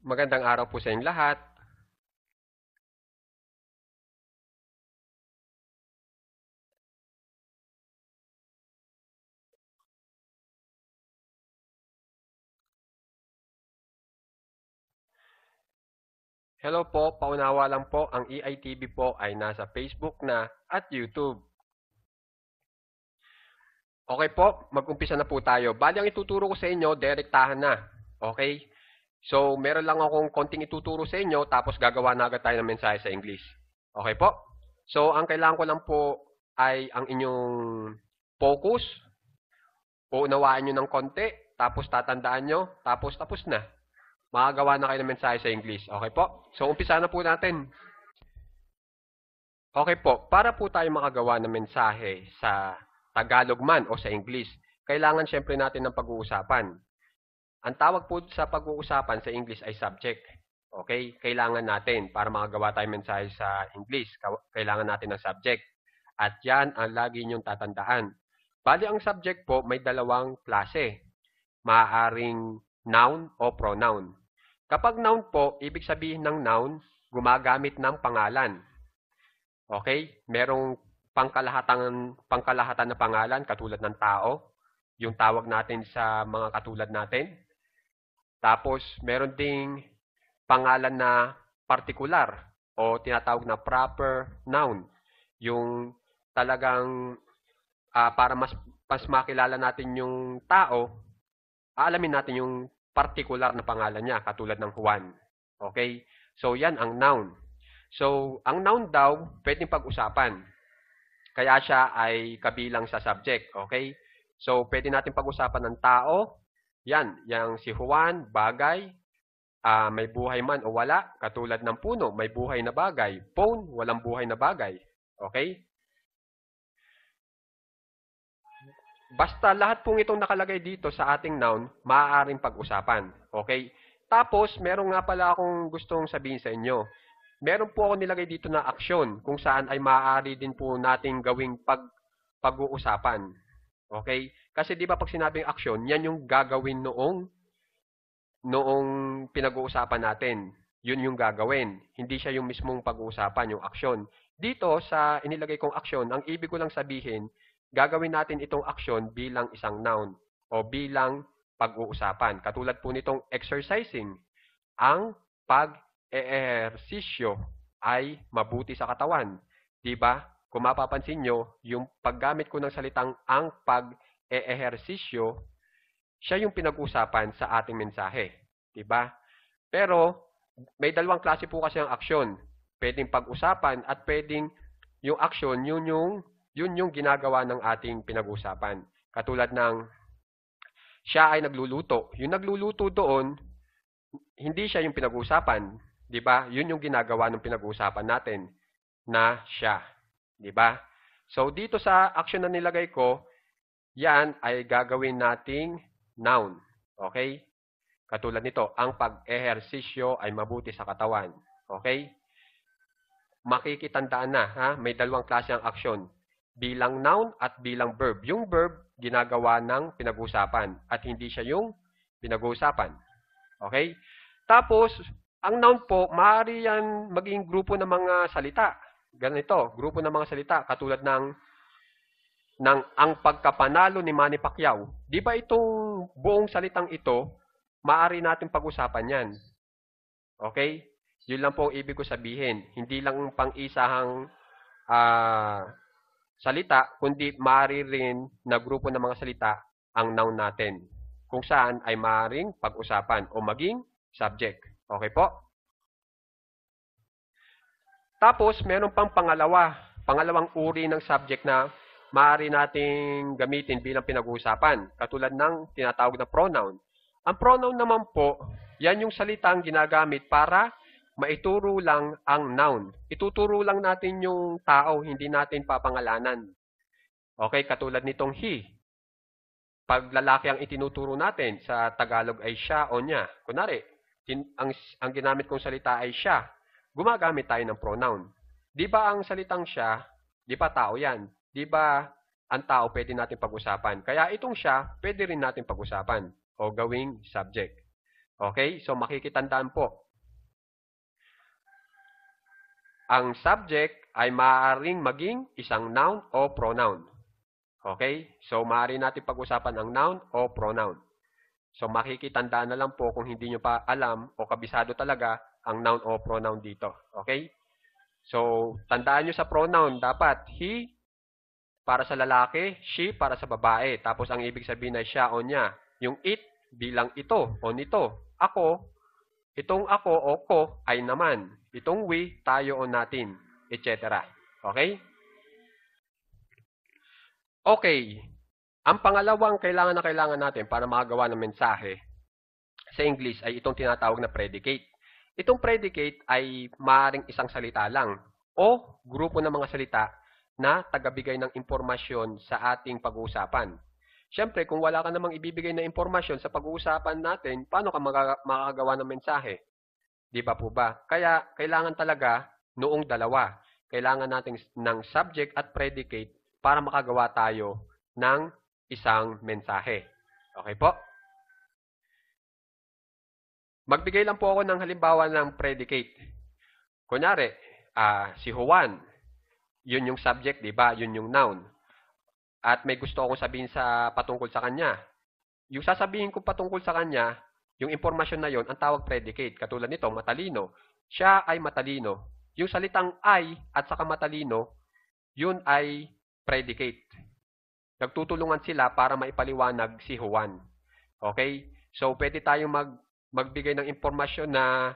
Magandang araw po sa inyong lahat. Hello po, paunawa lang po, ang EITV po ay nasa Facebook na at YouTube. Okay po, mag-umpisa na po tayo. Bali, ang ituturo ko sa inyo, direktahan na. Okay? So, meron lang akong konting ituturo sa inyo, tapos gagawa na agad tayo ng mensahe sa English. Okay po? So, ang kailangan ko lang po ay ang inyong focus, uunawaan nyo ng konti, tapos tatandaan nyo, tapos na. Makagawa na kayo ng mensahe sa English. Okay po? So, umpisa na po natin. Okay po, para po tayo makagawa ng mensahe sa Tagalog man o sa English, kailangan siyempre natin ng pag-uusapan. Ang tawag po sa pag-uusapan sa English ay subject. Okay? Kailangan natin para makagawa tayo ng mensahe sa English, kailangan natin ng subject. At yan ang lagi niyong tatandaan. Bali, ang subject po may dalawang klase. Maaaring noun o pronoun. Kapag noun po, ibig sabihin ng noun, gumagamit ng pangalan. Okay? Merong pangkalahatan na pangalan katulad ng tao, yung tawag natin sa mga katulad natin. Tapos, meron ding pangalan na partikular o tinatawag na proper noun. Yung talagang para mas makilala natin yung tao, aalamin natin yung particular na pangalan niya katulad ng Juan. Okay? So, yan ang noun. So, ang noun daw, pwedeng pag-usapan. Kaya siya ay kabilang sa subject. Okay? So, pwede natin pag-usapan ng tao. Yan, yung si Juan, bagay, may buhay man o wala. Katulad ng puno, may buhay na bagay. Phone, walang buhay na bagay. Okay? Basta lahat pong itong nakalagay dito sa ating noun, maaaring pag-usapan. Okay? Tapos, meron nga pala akong gustong sabihin sa inyo. Meron po ako nilagay dito na aksyon kung saan ay maaari din po nating gawing pag-uusapan. Okay? Kasi di ba pag sinabing aksyon, yan yung gagawin noong pinag-uusapan natin. Yun yung gagawin. Hindi siya yung mismong pag-uusapan, yung aksyon. Dito sa inilagay kong aksyon, ang ibig ko lang sabihin, gagawin natin itong aksyon bilang isang noun o bilang pag-uusapan. Katulad po nitong exercising. Ang pag-eehersisyo ay mabuti sa katawan. Diba? Kung mapapansin nyo, yung paggamit ko ng salitang ang pag-eehersisyo, siya yung pinag-usapan sa ating mensahe. Diba? Pero, may dalawang klase po kasi ang aksyon. Pwedeng pag-usapan at pwedeng yung aksyon, yun yung ginagawa ng ating pinag-usapan. Katulad ng siya ay nagluluto. Yung nagluluto doon, hindi siya yung pinag-uusapan, 'di ba? Yun yung ginagawa ng pinag-uusapan natin na siya, 'di ba? So dito sa action na nilagay ko, yan ay gagawin nating noun. Okay? Katulad nito, ang pag-ehersisyo ay mabuti sa katawan. Okay? Makikitandaan na, ha? May dalawang klase ang aksyon. Bilang noun at bilang verb. Yung verb, ginagawa ng pinag-uusapan at hindi siya yung pinag-uusapan. Okay? Tapos, ang noun po, maaari yan maging grupo ng mga salita. Ganito, grupo ng mga salita, katulad ng ang pagkapanalo ni Manny Pacquiao. Di ba itong buong salitang ito, maaari natin pag-usapan yan. Okay? Yun lang po ang ibig ko sabihin. Hindi lang pang-isahang salita, kundi maaari rin na grupo ng mga salita ang noun natin. Kung saan ay maaaring pag-usapan o maging subject. Okay po? Tapos, meron pang pangalawang uri ng subject na maaari nating gamitin bilang pinag-uusapan, katulad ng tinatawag na pronoun. Ang pronoun naman po, yan yung salitang ginagamit para maituro lang ang noun. Ituturo lang natin yung tao, hindi natin papangalanan. Okay, katulad nitong he. Pag lalaki ang itinuturo natin, sa Tagalog ay siya o niya. Kunwari, ang ginamit kong salita ay siya. Gumagamit tayo ng pronoun. Di ba ang salitang siya, di ba tao yan? Di ba ang tao pwede natin pag-usapan? Kaya itong siya, pwede rin natin pag-usapan o gawing subject. Okay? So, makikitandaan po. Ang subject ay maaaring maging isang noun o pronoun. Okay? So, maaari natin pag-usapan ang noun o pronoun. So, makikitandaan na lang po kung hindi nyo pa alam o kabisado talaga ang noun o pronoun dito. Okay? So, tandaan nyo sa pronoun, dapat he para sa lalaki, she para sa babae. Tapos, ang ibig sabihin ay siya o niya. Yung it bilang ito o nito. Ako, itong ako o ko ay naman. Itong we, tayo o natin, etc. Okay? Okay. Ang pangalawang kailangan na kailangan natin para makagawa ng mensahe sa English ay itong tinatawag na predicate. Itong predicate ay maaaring isang salita lang o grupo ng mga salita na tagabigay ng impormasyon sa ating pag-uusapan. Siyempre, kung wala ka namang ibibigay na impormasyon sa pag-uusapan natin, paano ka makakagawa ng mensahe? Di ba po ba? Kaya, kailangan talaga noong dalawa. Kailangan natin ng subject at predicate para makagawa tayo ng isang mensahe. Okay po? Magbigay lang po ako ng halimbawa ng predicate. Kunyari, si Juan, yun yung subject, di ba? Yun yung noun. At may gusto akong sabihin patungkol sa kanya. Yung sasabihin ko patungkol sa kanya, yung impormasyon na yon ang tawag predicate. Katulad nito, matalino. Siya ay matalino. Yung salitang ay at saka matalino, yun ay predicate. Nagtutulungan sila para maipaliwanag si Juan. Okay? So, pwede tayong magbigay ng impormasyon na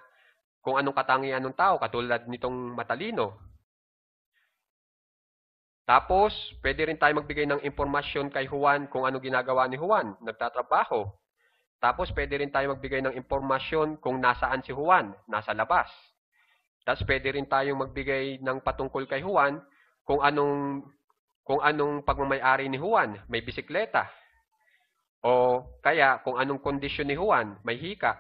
kung anong katangian ng tao, katulad nitong matalino. Tapos, pwede rin tayo magbigay ng impormasyon kay Juan kung ano ginagawa ni Juan, nagtatrabaho. Tapos, pwede rin tayo magbigay ng impormasyon kung nasaan si Juan, nasa labas. Tapos, pwede rin tayong magbigay ng patungkol kay Juan kung anong pagmamayari ni Juan, may bisikleta. O kaya kung anong kondisyon ni Juan, may hika.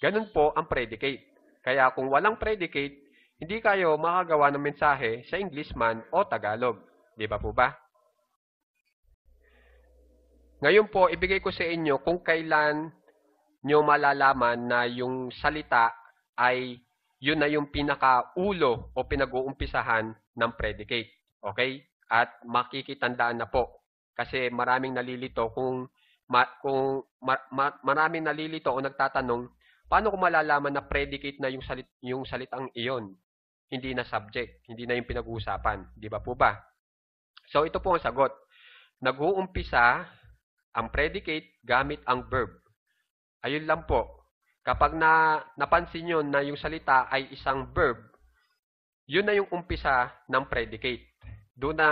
Ganun po ang predicate. Kaya kung walang predicate, hindi kayo makagawa ng mensahe sa English man o Tagalog. Di ba po ba? Ngayon po, ibigay ko sa inyo kung kailan nyo malalaman na yung salita ay yun na yung pinakaulo o pinag-uumpisahan ng predicate. Okay? At makikitandaan na po. Kasi maraming nalilito maraming nalilito o nagtatanong, paano ko malalaman na predicate na yung salitang iyon? Hindi na subject, hindi na yung pinag-uusapan. Di ba po ba? So, ito po ang sagot. Nag-uumpisa ang predicate gamit ang verb. Ayun lang po. Kapag napansin nyo na yung salita ay isang verb, yun na yung umpisa ng predicate. Doon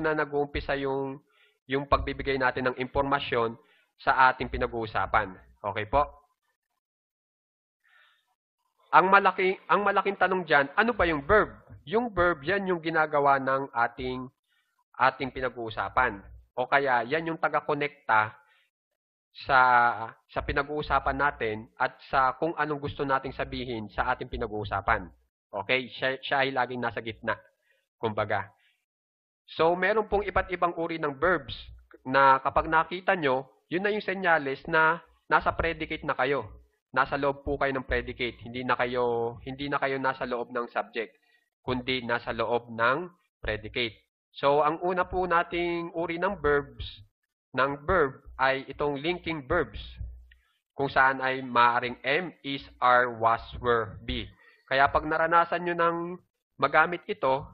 na nag-uumpisa yung pagbibigay natin ng impormasyon sa ating pinag-uusapan. Okay po? Ang malaking tanong diyan, ano ba yung verb? Yung verb, yan yung ginagawa ng ating pinag-uusapan. O kaya, yan yung taga-konekta sa pinag-uusapan natin at sa kung anong gusto nating sabihin sa ating pinag-uusapan. Okay? Siya ay laging nasa gitna. Kumbaga. So, meron pong iba't ibang uri ng verbs na kapag nakita nyo, yun na yung senyales na nasa predicate na kayo. Nasa loob po kayo ng predicate. Hindi na kayo nasa loob ng subject, kundi nasa loob ng predicate. So, ang una po nating uri ng verb ay itong linking verbs. Kung saan ay maaaring am, is, are, was, were, be. Kaya pag naranasan nyo ng magamit ito,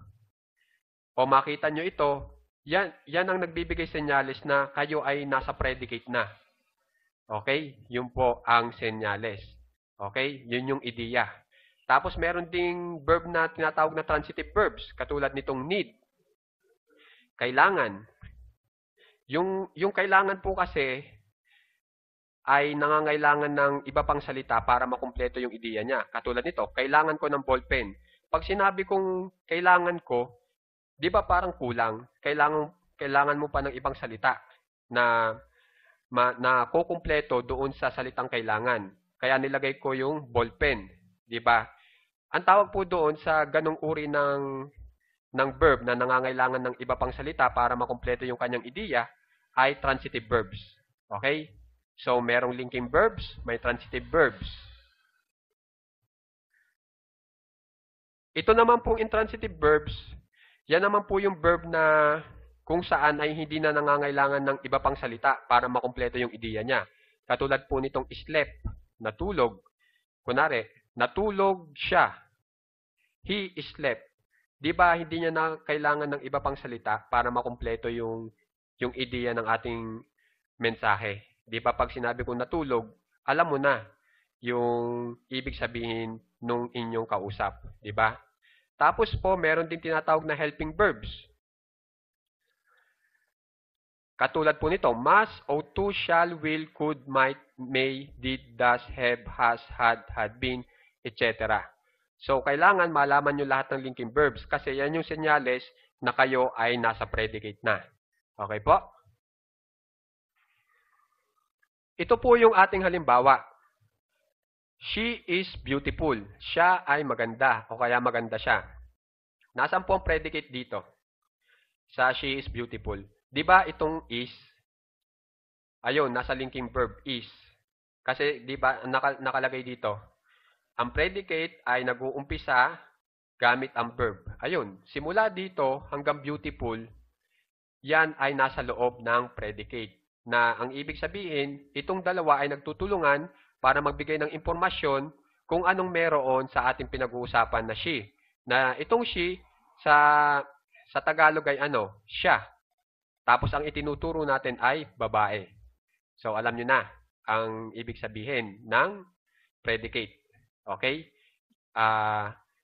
o makita nyo ito, yan ang nagbibigay senyales na kayo ay nasa predicate na. Okay? Yun po ang senyales. Okay? Yun yung ideya. Tapos meron ding verb na tinatawag na transitive verbs, katulad nitong need. Kailangan. Yung kailangan po kasi ay nangangailangan ng iba pang salita para makumpleto yung ideya niya. Katulad nito, kailangan ko ng ballpen. Pag sinabi kong kailangan ko, di ba parang kulang? Kailangan mo pa ng ibang salita na kukumpleto doon sa salitang kailangan. Kaya nilagay ko yung ballpen, di ba? Ang tawag po doon sa ganong uri ng verb na nangangailangan ng iba pang salita para makumpleto yung kanyang ideya ay transitive verbs. Okay? So, merong linking verbs, may transitive verbs. Ito naman pong intransitive verbs, yan naman po yung verb na kung saan ay hindi na nangangailangan ng iba pang salita para makumpleto yung ideya niya. Katulad po nitong slept, natulog. Kunwari, natulog siya. He slept. Di ba hindi niya na kailangan ng iba pang salita para makumpleto yung ideya ng ating mensahe. Di ba pag sinabi kong natulog, alam mo na yung ibig sabihin nung inyong kausap. Di ba? Tapos po, meron din tinatawag na helping verbs. Katulad po nito, must, ought to, shall, will, could, might, may, did, does, have, has, had been, etc. So, kailangan malaman nyo lahat ng linking verbs kasi yan yung senyales na kayo ay nasa predicate na. Okay po? Ito po yung ating halimbawa. She is beautiful. Siya ay maganda o kaya maganda siya. Nasaan po ang predicate dito? Sa she is beautiful. Di ba itong is? Ayun, nasa linking verb is. Kasi di ba nakalagay dito? Ang predicate ay nag-uumpisa gamit ang verb. Ayun, simula dito hanggang beautiful, yan ay nasa loob ng predicate. Na ang ibig sabihin, itong dalawa ay nagtutulungan para magbigay ng impormasyon kung anong meron sa ating pinag-uusapan na she. Na itong she, sa Tagalog ay ano? Siya. Tapos ang itinuturo natin ay babae. So alam nyo na ang ibig sabihin ng predicate. Okay?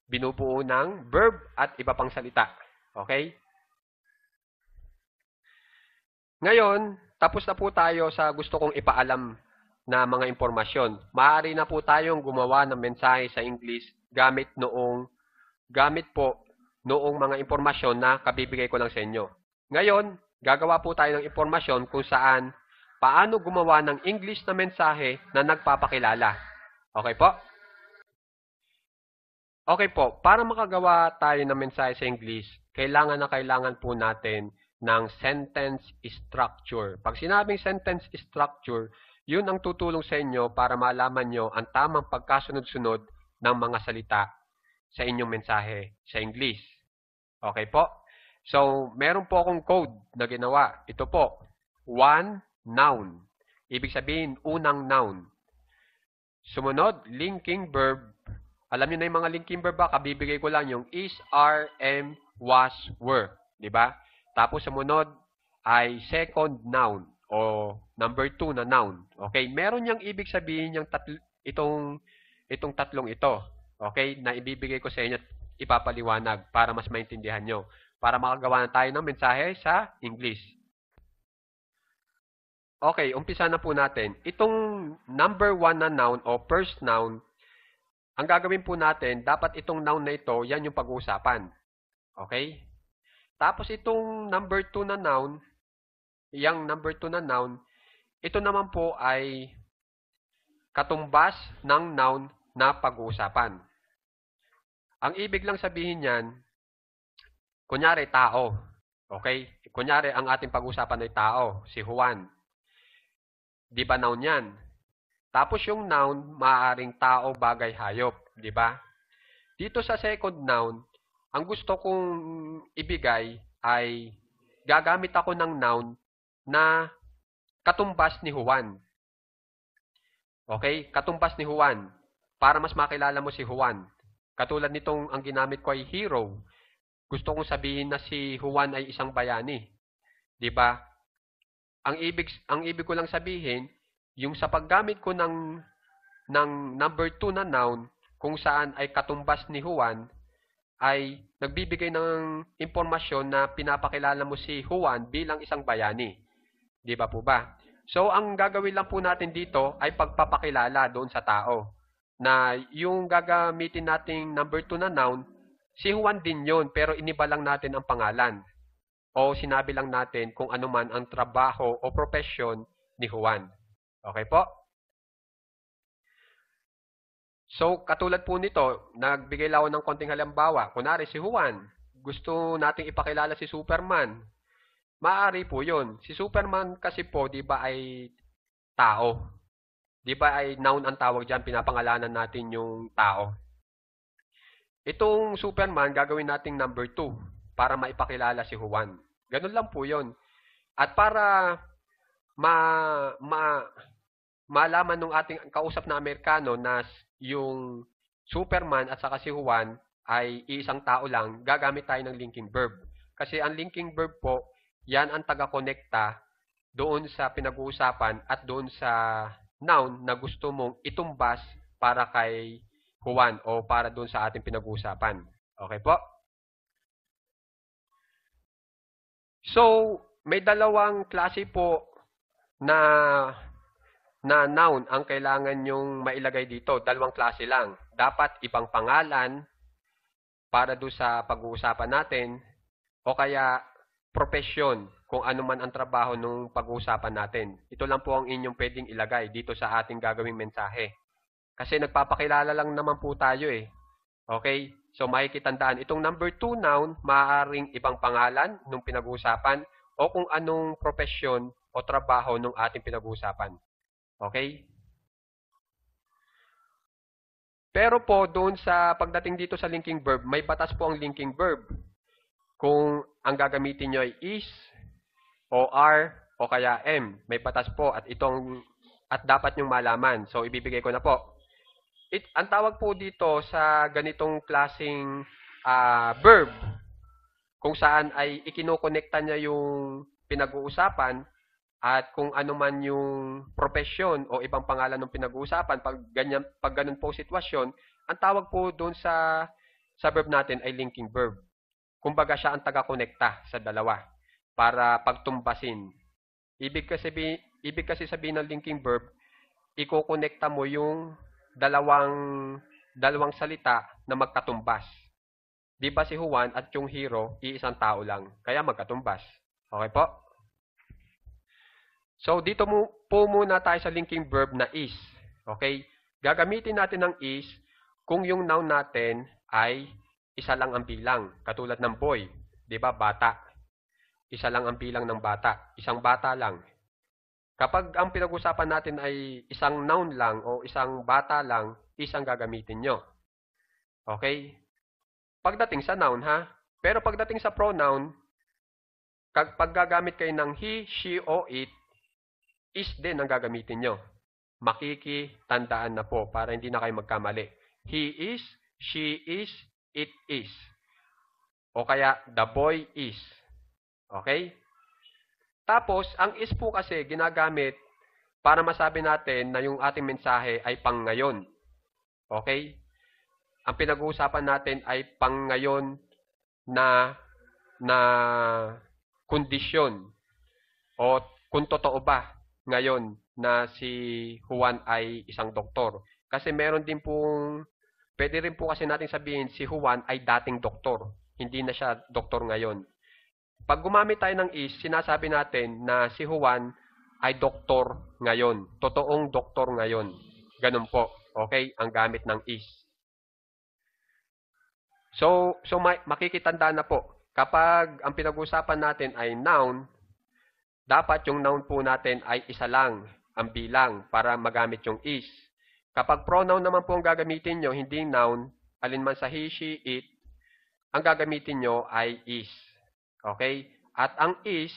Binubuo ng verb at iba pang salita. Okay? Ngayon, tapos na po tayo sa gusto kong ipaalam na mga impormasyon. Maaari na po tayong gumawa ng mensahe sa English gamit po noong mga impormasyon na kabibigay ko lang sa inyo. Ngayon, gagawa po tayo ng impormasyon kung saan paano gumawa ng English na mensahe na nagpapakilala. Okay po? Okay po, para makagawa tayo ng mensahe sa English, kailangan po natin ng sentence structure. Pag sinabing sentence structure, yun ang tutulong sa inyo para malaman nyo ang tamang pagkasunod-sunod ng mga salita sa inyong mensahe sa English. Okay po? So, meron po akong code na ginawa. Ito po, one noun. Ibig sabihin, unang noun. Sumunod, linking verb. Alam niyo na yung mga linking verb ba? Kabibigay ko lang yung is, are, am, was, were. Diba? Tapos sumunod ay second noun o number 2 na noun. Okay? Meron niyang ibig sabihin yung itong tatlong ito. Okay? Na ibibigay ko sa inyo at ipapaliwanag para mas maintindihan nyo. Para makagawa na tayo ng mensahe sa English. Okay, umpisa na po natin. Itong number 1 na noun o first noun, ang gagawin po natin, dapat itong noun na ito, yan yung pag-uusapan. Okay? Tapos itong number 2 na noun, ito naman po ay katumbas ng noun na pag-uusapan. Ang ibig lang sabihin niyan, kunyari tao. Okay? Kunyari ang ating pag-uusapan ay tao, si Juan. Di ba noun yan? Tapos yung noun, maaaring tao, bagay, hayop. Di ba? Dito sa second noun, ang gusto kong ibigay ay gagamit ako ng noun na katumbas ni Juan. Okay? Katumbas ni Juan. Para mas makilala mo si Juan. Katulad nitong ang ginamit ko ay hero. Gusto kong sabihin na si Juan ay isang bayani. 'Di ba? Ang ibig ko lang sabihin, yung sa paggamit ko ng number 2 na noun kung saan ay katumbas ni Juan, ay nagbibigay ng impormasyon na pinapakilala mo si Juan bilang isang bayani. Di ba po ba? So, ang gagawin lang po natin dito ay pagpapakilala doon sa tao. Na yung gagamitin nating number 2 na noun, si Juan din yun, pero iniba lang natin ang pangalan. O sinabi lang natin kung ano man ang trabaho o profesyon ni Juan. Okay po? So, katulad po nito, nagbigay lang ako ng konting halimbawa. Kunwari si Juan, gusto nating ipakilala si Superman. Maaari po yun. Si Superman kasi po, di ba ay tao. Di ba ay noun ang tawag dyan, pinapangalanan natin yung tao. Itong Superman, gagawin nating number 2 para maipakilala si Juan. Ganun lang po yun. At para ma, ma, malaman ng ating kausap na Amerikano na yung Superman at saka si Juan ay iisang tao lang, gagamit tayo ng linking verb. Kasi ang linking verb po, yan ang taga-konekta doon sa pinag-uusapan at doon sa noun na gusto mong itumbas para kay Juan o para doon sa ating pinag-uusapan. Okay po? So, may dalawang klase po na noun ang kailangan yung mailagay dito. Dalawang klase lang. Dapat ibang pangalan para doon sa pag-uusapan natin o kaya profesyon kung ano man ang trabaho nung pag-uusapan natin. Ito lang po ang inyong pwedeng ilagay dito sa ating gagawing mensahe. Kasi nagpapakilala lang naman po tayo eh. Okay? So makikitandaan, itong number 2 noun, maaaring ibang pangalan nung pinag-uusapan o kung anong profesyon o trabaho nung ating pinag-uusapan. Okay? Pero po, doon sa pagdating dito sa linking verb, may batas po ang linking verb. Kung ang gagamitin nyo ay is, o are, o kaya am. May batas po at dapat nyong malaman. So, ibibigay ko na po. Ang tawag po dito sa ganitong klaseng verb, kung saan ay ikinokonekta niya yung pinag-uusapan at kung ano man yung profesyon o ibang pangalan ng pinag-uusapan, pag ganun po sitwasyon, ang tawag po doon sa verb natin ay linking verb. Kumbaga siya ang taga-konekta sa dalawa para pagtumbasin. Ibig kasi sabihin ng linking verb, ikokonekta mo yung dalawang salita na magkatumbas. Di ba si Juan at yung hero, iisang tao lang, kaya magkatumbas. Okay po? So, dito po muna tayo sa linking verb na is. Okay? Gagamitin natin ng is kung yung noun natin ay isa lang ang bilang. Katulad ng boy. Di ba? Bata. Isa lang ang bilang ng bata. Isang bata lang. Kapag ang pinag-usapan natin ay isang noun lang o isang bata lang, is ang gagamitin nyo. Okay? Pagdating sa noun, ha? Pero pagdating sa pronoun, pag gagamit kayo ng he, she, o it, is din ang gagamitin nyo. Makikitandaan na po para hindi na kayo magkamali. He is, she is, it is. O kaya, the boy is. Okay? Tapos, ang is po kasi ginagamit para masabi natin na yung ating mensahe ay pang ngayon. Okay? Ang pinag-uusapan natin ay pang ngayon na kondisyon. O kung totoo ba ngayon na si Juan ay isang doktor. Kasi meron din pong, pwede rin po kasi natin sabihin si Juan ay dating doktor. Hindi na siya doktor ngayon. Pag gumamit tayo ng is, sinasabi natin na si Juan ay doktor ngayon. Totoong doktor ngayon. Ganun po. Okay? Ang gamit ng is. So makikitandaan na po. Kapag ang pinag-usapan natin ay noun, dapat yung noun po natin ay isa lang ang bilang para magamit yung is. Kapag pronoun naman po ang gagamitin nyo, hindi noun, alinman sa he, she, it, ang gagamitin nyo ay is. Okay? At ang is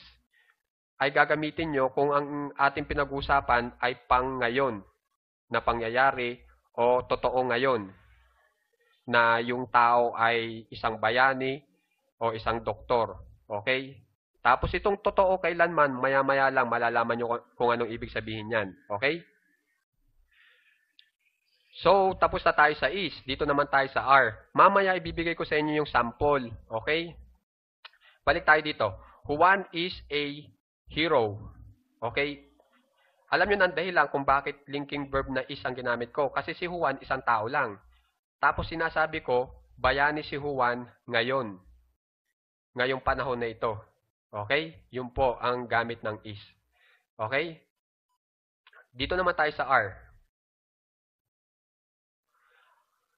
ay gagamitin nyo kung ang ating pinag-usapan ay pang ngayon na pangyayari o totoo ngayon na yung tao ay isang bayani o isang doktor. Okay? Tapos itong totoo kailanman, maya-maya lang malalaman nyo kung anong ibig sabihin yan. Okay? So, tapos na tayo sa is. Dito naman tayo sa are. Mamaya ibibigay ko sa inyo yung sample. Okay? Balik tayo dito. Juan is a hero. Okay? Alam nyo ng dahilan kung bakit linking verb na is ang ginamit ko. Kasi si Juan isang tao lang. Tapos sinasabi ko, bayani si Juan ngayon. Ngayong panahon na ito. Okay? Yun po ang gamit ng is. Okay? Dito naman tayo sa are.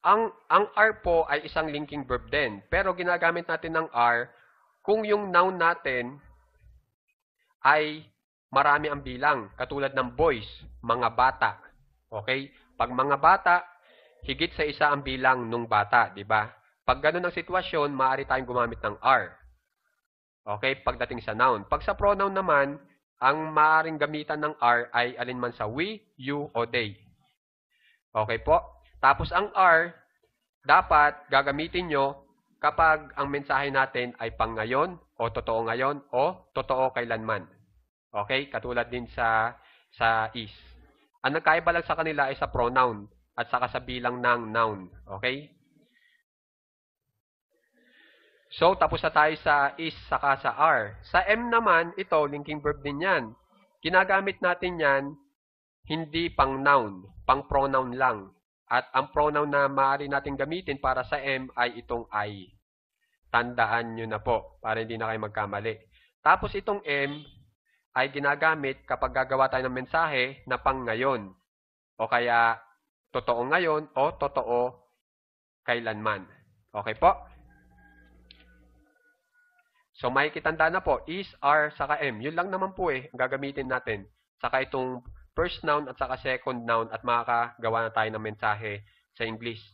Ang are po ay isang linking verb din. Pero ginagamit natin ng are kung yung noun natin ay marami ang bilang. Katulad ng boys, mga bata. Okay? Pag mga bata, higit sa isa ang bilang nung bata, di ba? Pag ganun ang sitwasyon, maaari tayong gumamit ng are. Okay? Pagdating sa noun. Pag sa pronoun naman, ang maaaring gamitan ng are ay alinman sa we, you, o they. Okay po? Tapos ang are, dapat gagamitin nyo kapag ang mensahe natin ay pang ngayon, o totoo ngayon, o totoo kailanman. Okay? Katulad din sa is. Ang nagkaiba lang sa kanila ay sa pronoun at saka sa bilang ng noun. Okay? So, tapos na tayo sa is saka sa are. Sa M naman, ito, linking verb din yan. Ginagamit natin yan, hindi pang noun, pang pronoun lang. At ang pronoun na maaari natin gamitin para sa M ay itong I. Tandaan nyo na po, para hindi na kayo magkamali. Tapos itong M ay ginagamit kapag gagawa tayo ng mensahe na pang ngayon. O kaya, totoo ngayon o totoo kailanman. Okay po? So, makikitanda na po, is, are, saka M. Yun lang naman po ang gagamitin natin. Saka itong first noun at saka second noun at makakagawa na tayo ng mensahe sa English.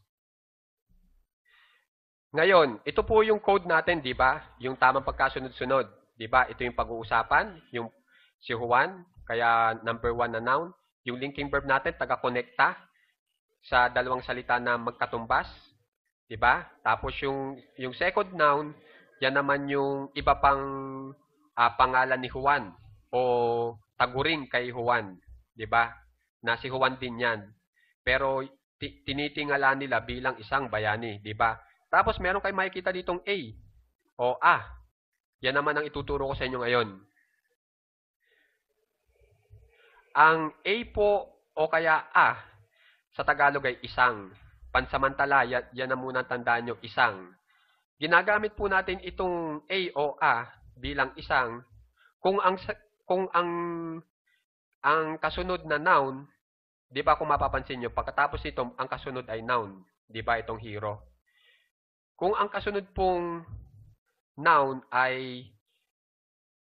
Ngayon, ito po yung code natin, di ba? Yung tamang pagkasunod-sunod. Di ba? Ito yung pag-uusapan, yung si Juan, kaya number 1 na noun. Yung linking verb natin, taga-connecta sa dalawang salita na magkatumbas. Di ba? Tapos yung second noun, yan naman yung iba pang pangalan ni Juan o taguring kay Juan, 'di ba? Na si Juan din 'yan. Pero tinitingala nila bilang isang bayani, 'di ba? Tapos meron kayong makikita ditong A o A. Yan naman ang ituturo ko sa inyo ngayon. Ang A po o kaya A sa Tagalog ay isang. Pansamantala, yan na muna tandaan nyo, isang. Ginagamit po natin itong A o A bilang isang kung ang kasunod na noun, 'di ba kung mapapansin niyo, pagkatapos nito ang kasunod ay noun, 'di ba itong hero. Kung ang kasunod pong noun ay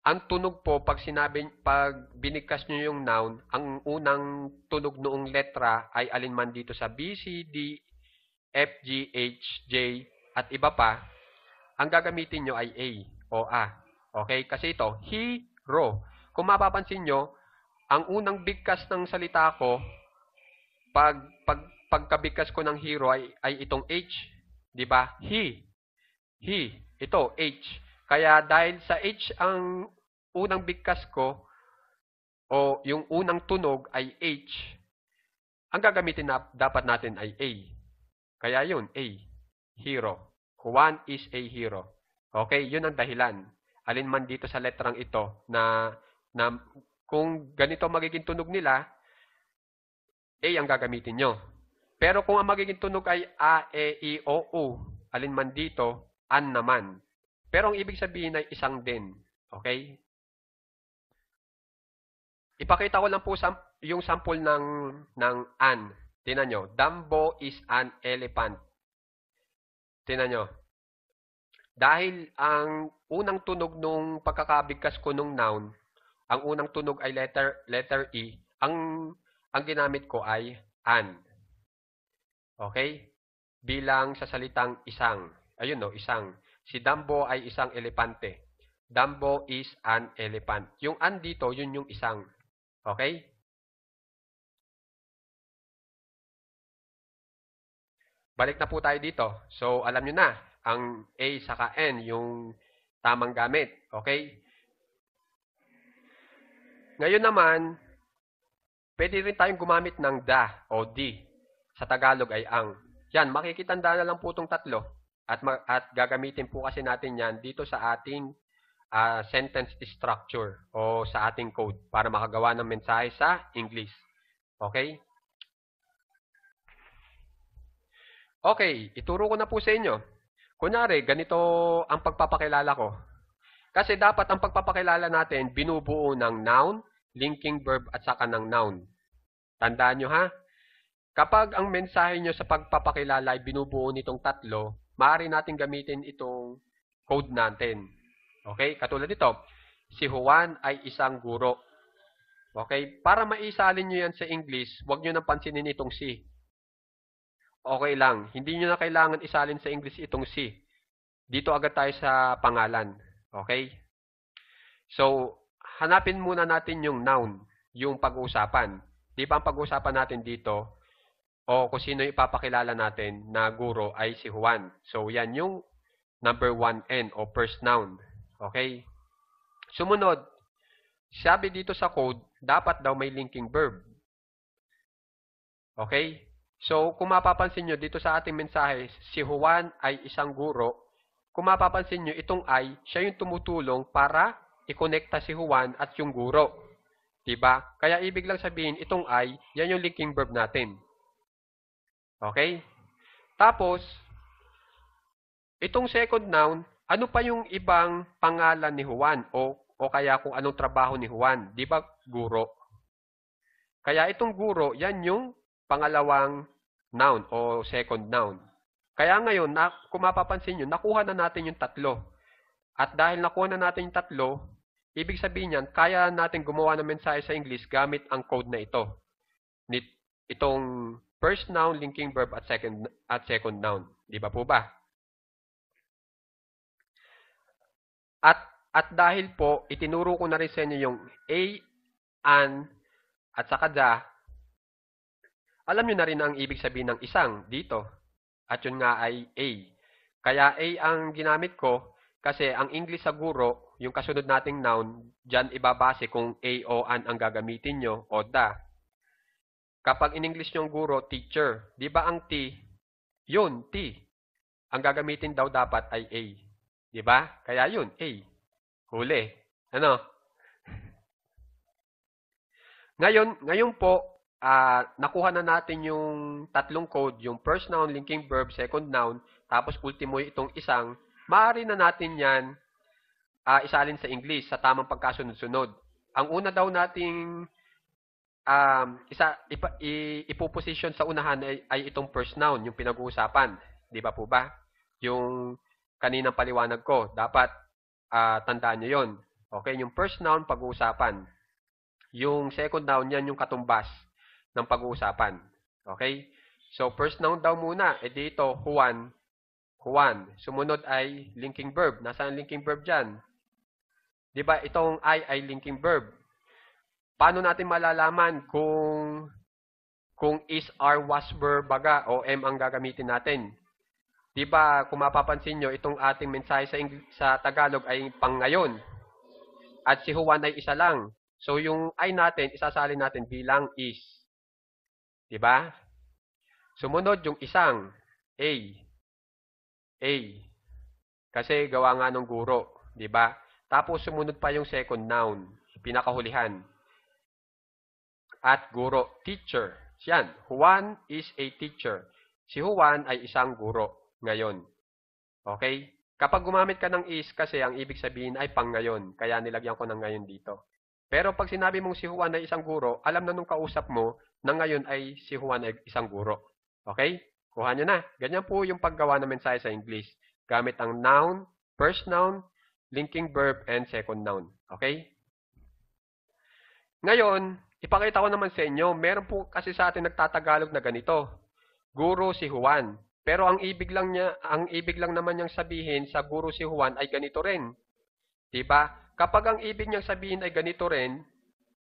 ang tunog po pag binigkas niyo yung noun, ang unang tunog noong letra ay alinman dito sa B, C, D, F, G, H, J at iba pa. Ang gagamitin nyo ay A o A. Okay? Kasi ito, hero. Kung mapapansin nyo, ang unang bigkas ng salita ko, pagkabigkas ko ng hero ay itong H. Diba? He. Ito, H. Kaya dahil sa H ang unang bigkas ko, o yung unang tunog ay H, ang gagamitin dapat natin ay A. Kaya yun, A. Hero. Juan is a hero. Okay, yun ang dahilan. Alinman dito sa letrang ito na kung ganito magiging tunog nila, A ang gagamitin nyo. Pero kung ang magiging tunog ay A, E, I, O, U, alinman dito, an naman. Pero ang ibig sabihin ay isang din. Okay? Ipakita ko lang po yung sample ng an. Tingnan nyo. Dumbo is an elephant. Tingnan nyo. Dahil ang unang tunog nung pagkakabigkas ko nung noun, ang unang tunog ay letter E, ang ginamit ko ay an. Okay? Bilang sa salitang isang. Ayun no, isang. Si Dumbo ay isang elepante. Dumbo is an elephant. Yung an dito, yun yung isang. Okay? Balik na po tayo dito. So, alam nyo na, ang A saka N, yung tamang gamit. Okay? Ngayon naman, pwede rin tayong gumamit ng da o di. Sa Tagalog ay ang. Yan, makikitanda na lang po itong tatlo. At gagamitin po kasi natin yan dito sa ating sentence structure o sa ating code para makagawa ng mensahe sa English. Okay? Okay, ituro ko na po sa inyo. Kunyari, ganito ang pagpapakilala ko. Kasi dapat ang pagpapakilala natin binubuo ng noun, linking verb at saka ng noun. Tandaan nyo ha? Kapag ang mensahe nyo sa pagpapakilala ay binubuo nitong tatlo, maaari natin gamitin itong code natin. Okay? Katulad nito, si Juan ay isang guro. Okay? Para maisalin nyo yan sa English, huwag nyo nang pansinin itong si. Okay lang. Hindi nyo na kailangan isalin sa English itong si. Dito agad tayo sa pangalan. Okay? So, hanapin muna natin yung noun, yung pag-uusapan. Di ba ang pag-uusapan natin dito, o kung sino ipapakilala natin na guro ay si Juan. So, yan yung number 1N o first noun. Okay? Sumunod, sabi dito sa code, dapat daw may linking verb. Okay? So, kung mapapansin nyo dito sa ating mensahe, si Juan ay isang guro. Kung mapapansin nyo, itong ay, siya yung tumutulong para i-connecta si Juan at yung guro. Diba? Kaya ibig lang sabihin, itong ay, yan yung linking verb natin. Okay? Tapos, itong second noun, ano pa yung ibang pangalan ni Juan o kaya kung anong trabaho ni Juan? Di ba guro? Kaya itong guro, yan yung pangalawang noun o second noun. Kaya ngayon, kung mapapansin nyo, nakuha na natin yung tatlo. At dahil nakuha na natin yung tatlo, ibig sabihin yan, kaya natin gumawa ng mensahe sa English gamit ang code na ito. Itong first noun, linking verb, at second noun. Di ba po ba? At dahil po, itinuro ko na rin sa inyo yung a, an, at saka the, alam nyo na rin ang ibig sabihin ng isang dito. At yun nga ay a. Kaya a ang ginamit ko kasi ang English sa guro, yung kasunod nating noun, dyan ibabase kung a o an ang gagamitin nyo o the. Kapag in English yung guro, teacher, di ba ang T, yun, T. Ang gagamitin daw dapat ay a. Di ba? Kaya yun, a. Huli. Ano? Ngayon po, nakuha na natin yung tatlong code, yung first noun, linking verb, second noun, tapos ultimo itong isang, maaari na natin yan isalin sa English sa tamang pagkasunod-sunod. Ang una daw nating ipoposition sa unahan ay itong first noun, yung pinag-uusapan. Di ba po ba? Yung kaninang paliwanag ko, dapat tandaan nyo yun. Okay, yung first noun, pag-uusapan. Yung second noun, yan yung katumbas ng pag-uusapan. Okay? So, first noun daw muna. Dito, Juan. Juan. Sumunod ay linking verb. Nasaan linking verb dyan? Diba, itong ay linking verb. Paano natin malalaman kung is, are, was, were, baga, o am ang gagamitin natin? Diba, kung mapapansin nyo, itong ating mensahe sa Tagalog ay pang ngayon. At si Juan ay isa lang. So, yung I natin, isasalin natin bilang is. Diba? Sumunod yung isang, A. A. Kasi gawa nga ng guro. Diba? Tapos, sumunod pa yung second noun. Pinakahulihan. At guro, teacher. Yan. Juan is a teacher. Si Juan ay isang guro ngayon. Okay? Kapag gumamit ka ng is, kasi ang ibig sabihin ay pang ngayon. Kaya nilagyan ko ng ngayon dito. Pero pag sinabi mong si Juan ay isang guro, alam na nung kausap mo na ngayon ay si Juan ay isang guro. Okay? Kuha nyo na. Ganyan po yung paggawa ng mensahe sa English. Gamit ang noun, first noun, linking verb, and second noun. Okay? Ngayon, ipakita ko naman sa inyo, meron po kasi sa atin nagtatagalog na ganito. Guro si Juan. Pero ang ibig lang naman niyang sabihin sa guro si Juan ay ganito rin. Diba? Kapag ang ibig niyang sabihin ay ganito rin,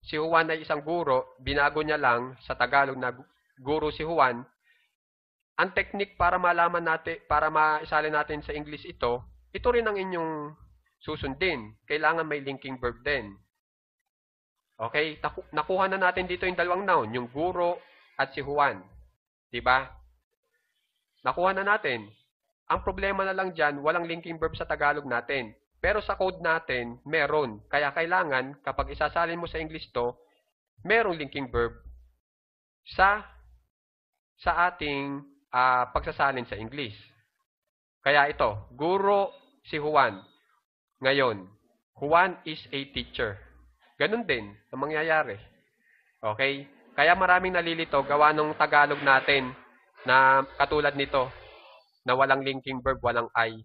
si Juan ay isang guro, binago niya lang sa Tagalog na guro si Juan, ang technique para malaman natin, para maisalin natin sa English ito rin ang inyong susundin. Kailangan may linking verb din. Okay? Nakuha na natin dito yung dalawang noun, yung guro at si Juan. Diba? Nakuha na natin. Ang problema na lang dyan, walang linking verb sa Tagalog natin. Pero sa code natin, meron. Kaya kailangan, kapag isasalin mo sa English to, merong linking verb sa ating pagsasalin sa English. Kaya ito, guro si Juan. Ngayon, Juan is a teacher. Ganun din ang mangyayari. Okay? Kaya maraming nalilito gawa ng Tagalog natin na katulad nito, na walang linking verb, walang I.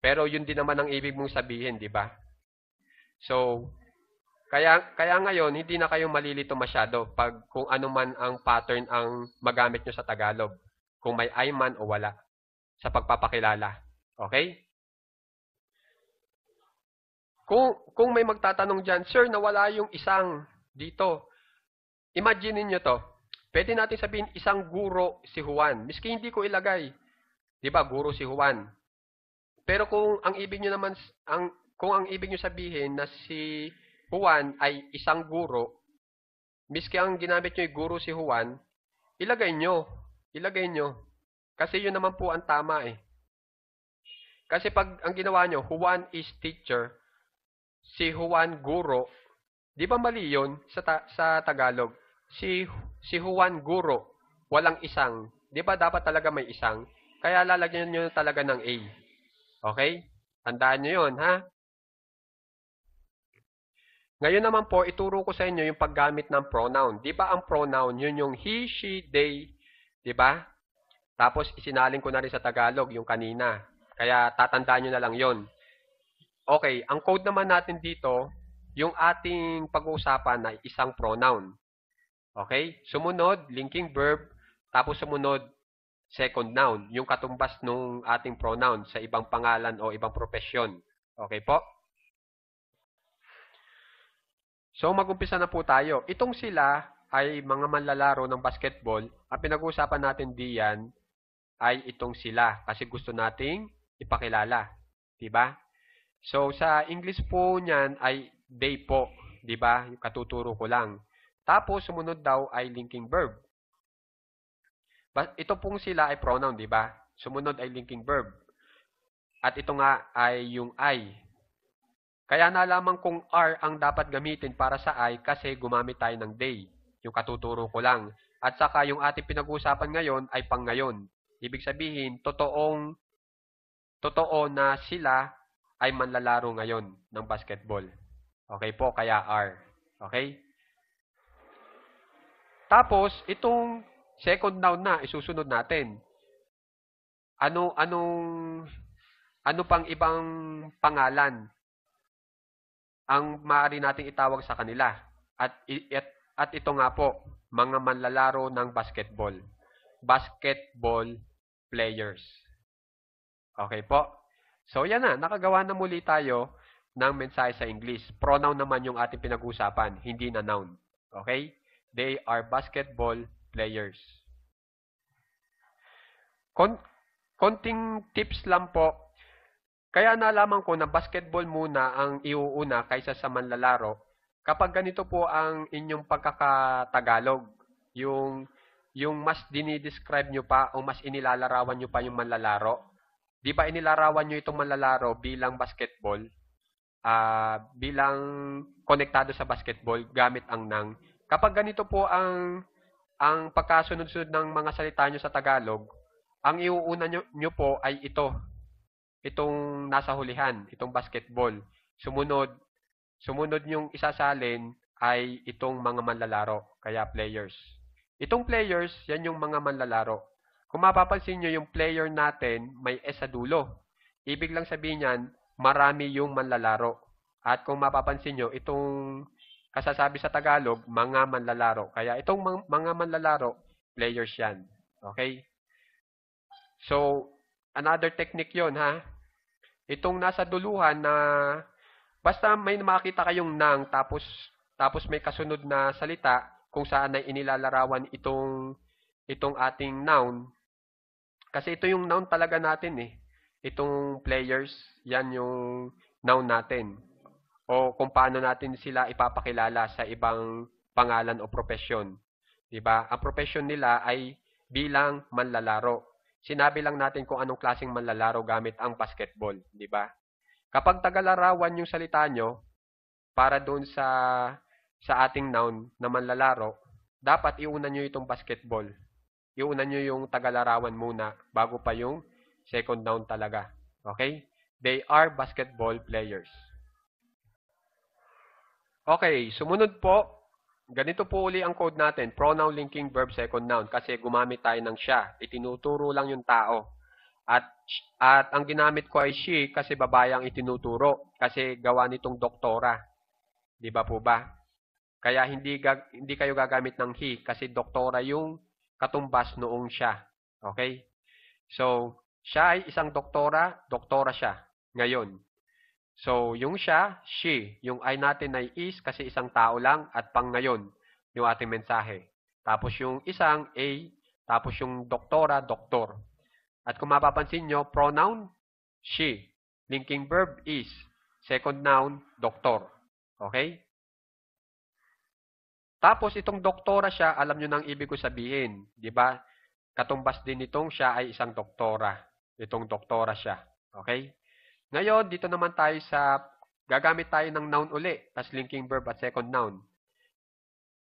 Pero yun din naman ang ibig mong sabihin, di ba? So, Kaya ngayon, hindi na kayo malilito masyado pag kung ano man ang pattern ang magamit nyo sa Tagalog. Kung may I man o wala sa pagpapakilala. Okay? Kung may magtatanong dyan, Sir, nawala yung isang dito. Imagine niyo to. Pwede natin sabihin isang guro si Juan. Miski hindi ko ilagay. 'Di ba? Guro si Juan. Pero kung ang ibig niyo naman kung ang ibig niyo sabihin na si Juan ay isang guro, miski ang ginamit niyo ay guro si Juan, ilagay niyo. Ilagay niyo. Kasi yun naman po ang tama eh. Kasi pag ang ginawa niyo, Juan is teacher, si Juan guro, 'di ba mali 'yon sa Tagalog? Si Juan guro, walang isang. 'Di ba dapat talaga may isang? Kaya lalagyan niyo talaga ng A. Okay? Tandaan niyo 'yon, ha? Ngayon naman po, ituro ko sa inyo yung paggamit ng pronoun. 'Di ba ang pronoun, yun yung he, she, they, 'di ba? Tapos isinalin ko na rin sa Tagalog yung kanina. Kaya tatandaan niyo na lang 'yon. Okay, ang code naman natin dito, yung ating pag-uusapan ay isang pronoun. Okay? Sumunod, linking verb, tapos sumunod, second noun, yung katumbas nung ating pronoun sa ibang pangalan o ibang profesyon. Okay po? So, mag-umpisa na po tayo. Itong sila ay mga manlalaro ng basketball. Ang pinag-uusapan natin diyan ay itong sila kasi gusto nating ipakilala. Diba? So, sa English po niyan ay they po. Diba? Yung katuturo ko lang. Tapos, sumunod daw ay linking verb. Ito pong sila ay pronoun, di ba? Sumunod ay linking verb. At ito nga ay yung I. Kaya nalaman kong R ang dapat gamitin para sa I kasi gumamit tayo ng they. Yung katuturo ko lang. At saka yung ating pinag-uusapan ngayon ay pang ngayon. Ibig sabihin, totoo na sila ay manlalaro ngayon ng basketball. Okay po, kaya R. Okay? Tapos, itong second noun na isusunod natin. Ano pang ibang pangalan ang maaari nating itawag sa kanila? At ito nga po, mga manlalaro ng basketball. Basketball players. Okay po? So yan na, nakagawa na muli tayo ng mensahe sa English. Pronoun naman yung ating pinag-usapan, hindi na noun. Okay? They are basketball players. Konting tips lang po. Kaya nalaman ko na basketball muna ang iuuna kaysa sa manlalaro kapag ganito po ang inyong pagkakatagalog. Yung mas dinidescribe nyo pa o mas inilalarawan nyo pa yung manlalaro. Di ba inilarawan nyo itong manlalaro bilang basketball? Bilang konektado sa basketball gamit ang nang. Kapag ganito po ang pagkasunod-sunod ng mga salita nyo sa Tagalog, ang iuuna nyo po ay ito. Itong nasa hulihan, itong basketball. Sumunod yung isasalin ay itong mga manlalaro, kaya players. Itong players, yan yung mga manlalaro. Kung mapapansin nyo, yung player natin may S sa dulo. Ibig lang sabihin yan, marami yung manlalaro. At kung mapapansin nyo, itong kasasabi sa Tagalog, mga manlalaro. Kaya itong mga manlalaro, players yan. Okay? So, another technique yon ha. Itong nasa duluhan na basta may makita kayong nang tapos may kasunod na salita kung saan ay inilalarawan itong ating noun. Kasi ito yung noun talaga natin eh. Itong players, yan yung noun natin. O kung paano natin sila ipapakilala sa ibang pangalan o profesyon. 'Di ba? Ang profesyon nila ay bilang manlalaro. Sinabi lang natin kung anong klaseng manlalaro gamit ang basketball, di ba? Kapag tagalarawan yung salita nyo para doon sa ating noun na manlalaro, dapat iuna nyo itong basketball. Iuna nyo yung tagalarawan muna bago pa yung second noun talaga. Okay? They are basketball players. Okay, sumunod po. Ganito po uli ang code natin, pronoun linking verb second noun kasi gumamit tayo ng siya. Itinuturo lang yung tao. At ang ginamit ko ay she kasi babae ang itinuturo kasi gawa nitong doktora. Di ba po ba? Kaya hindi kayo gagamit ng he kasi doktora yung katumbas noong siya. Okay? So, siya ay isang doktora, doktora siya ngayon. So, yung siya, she. Yung I natin ay is kasi isang tao lang at pang ngayon yung ating mensahe. Tapos yung isang a, tapos yung doktora, doktor. At kung mapapansin nyo, pronoun, she. Linking verb is. Second noun, doktor. Okay? Tapos itong doktora siya, alam nyo nang ibig ko sabihin. Di ba? Katumbas din itong siya ay isang doktora. Itong doktora siya. Okay? Ngayon, dito naman tayo sa, gagamit tayo ng noun uli, as linking verb at second noun.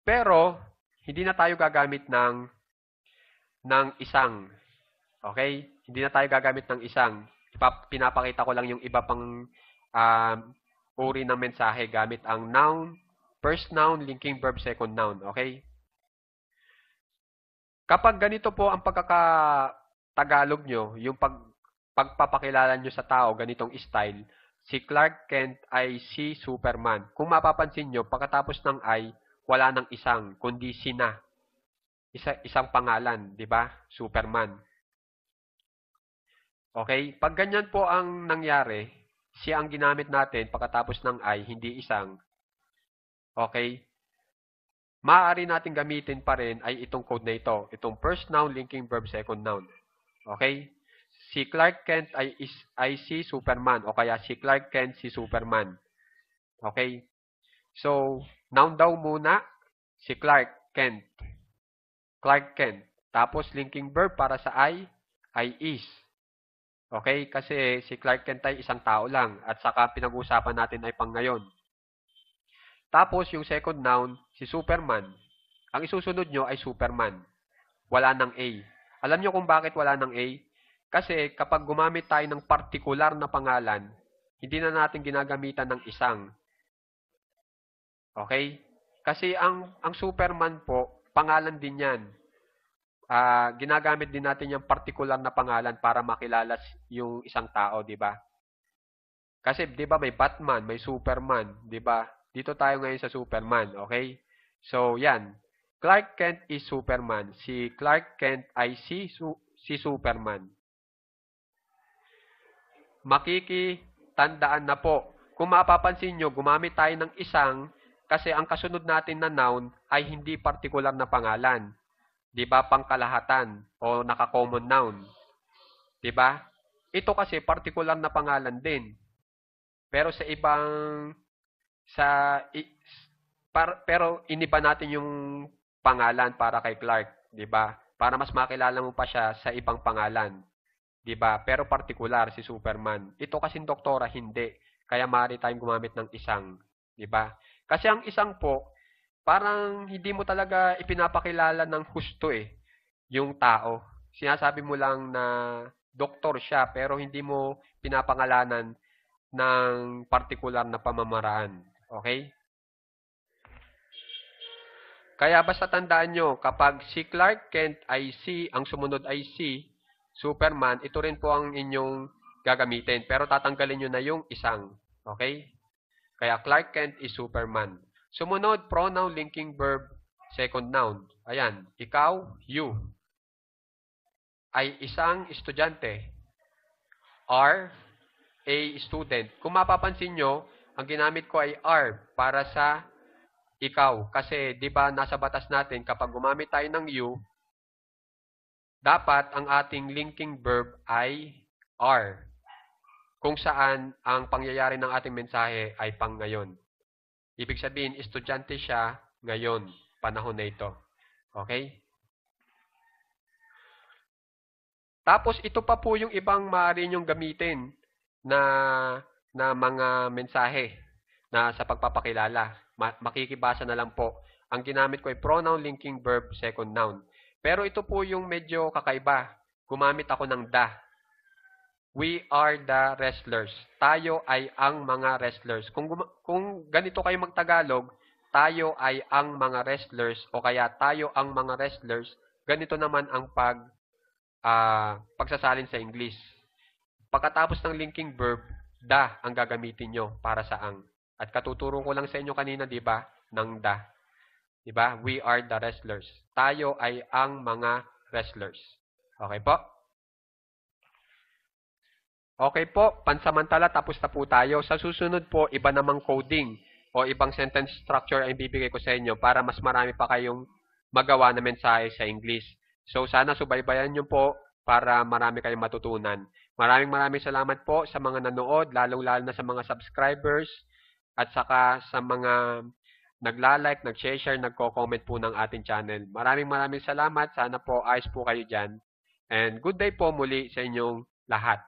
Pero, hindi na tayo gagamit ng isang. Okay? Hindi na tayo gagamit ng isang. Pinapakita ko lang yung iba pang uri ng mensahe gamit ang noun, first noun, linking verb, second noun. Okay? Kapag ganito po ang pagkakatagalog nyo, yung pagpapakilala nyo sa tao, ganitong style, si Clark Kent ay si Superman. Kung mapapansin nyo, pagkatapos ng I, wala nang isang, kundi sina. Isang pangalan, di ba? Superman. Okay? Pag ganyan po ang nangyari, siya ang ginamit natin pagkatapos ng I, hindi isang. Okay? Maaari natin gamitin pa rin ay itong code na ito. Itong first noun, linking verb, second noun. Okay? Si Clark Kent ay si Superman o kaya si Clark Kent si Superman. Okay? So, noun daw muna, si Clark Kent. Clark Kent. Tapos, linking verb para sa ay is. Okay? Kasi si Clark Kent ay isang tao lang at saka pinag-uusapan natin ay pang ngayon. Tapos, yung second noun, si Superman. Ang isusunod nyo ay Superman. Wala ng A. Alam nyo kung bakit wala ng A? Kasi kapag gumamit tayo ng partikular na pangalan, hindi na natin ginagamitan ng isang. Okay? Kasi ang Superman po, pangalan din yan. Ginagamit din natin yung partikular na pangalan para makilala yung isang tao, di ba? Kasi, di ba, may Batman, may Superman, di ba? Dito tayo ngayon sa Superman, okay? So, yan. Clark Kent is Superman. Si Clark Kent ay si Superman. Makikitandaan na po. Kung mapapansin nyo, gumamit tayo ng isang kasi ang kasunod natin na noun ay hindi partikular na pangalan. Di ba? Pangkalahatan o naka-common noun. Di ba? Ito kasi partikular na pangalan din. Pero sa ibang pero iniba natin yung pangalan para kay Clark, 'di ba? Para mas makilala mo pa siya sa ibang pangalan, 'di ba? Pero particular si Superman. Ito kasing doktora hindi. Kaya maaari tayong gumamit ng isang, 'di ba? Kasi ang isang po parang hindi mo talaga ipinapakilala ng husto yung tao. Sinasabi mo lang na doktor siya pero hindi mo pinapangalanan ng partikular na pamamaraan. Okay? Kaya basta tandaan nyo, kapag si Clark Kent ay si, ang sumunod ay si Superman, ito rin po ang inyong gagamitin. Pero tatanggalin nyo na yung isang. Okay? Kaya Clark Kent is Superman. Sumunod, pronoun, linking verb, second noun. Ayan, ikaw, you, ay isang estudyante. Are a student. Kung mapapansin nyo, ang ginamit ko ay are para sa ikaw. Kasi, di ba, nasa batas natin, kapag gumamit tayo ng you, dapat ang ating linking verb ay are. Kung saan ang pangyayari ng ating mensahe ay pang ngayon. Ibig sabihin, estudyante siya ngayon, panahon na ito. Okay? Tapos, ito pa po yung ibang maaari nyong gamitin na mga mensahe na sa pagpapakilala. Makikibasa na lang po. Ang ginamit ko ay pronoun, linking verb, second noun. Pero ito po yung medyo kakaiba. Gumamit ako ng the. We are the wrestlers. Tayo ay ang mga wrestlers. Kung ganito kayo magtagalog, tayo ay ang mga wrestlers o kaya tayo ang mga wrestlers, ganito naman ang pagsasalin sa English. Pagkatapos ng linking verb, the ang gagamitin nyo para sa ang. At katuturo ko lang sa inyo kanina, di ba, ng the. Di ba? We are the wrestlers. Tayo ay ang mga wrestlers. Okay po? Okay po, pansamantala tapos na po tayo. Sa susunod po, iba namang coding o ibang sentence structure ang bibigay ko sa inyo para mas marami pa kayong magawa na mensahe sa English. So sana subaybayan nyo po para marami kayong matutunan. Maraming salamat po sa mga nanood, lalong-lalo na sa mga subscribers at saka sa mga nagla-like, nag-share, nagko-comment po ng ating channel. Maraming salamat. Sana po ayos po kayo dyan. And good day po muli sa inyong lahat.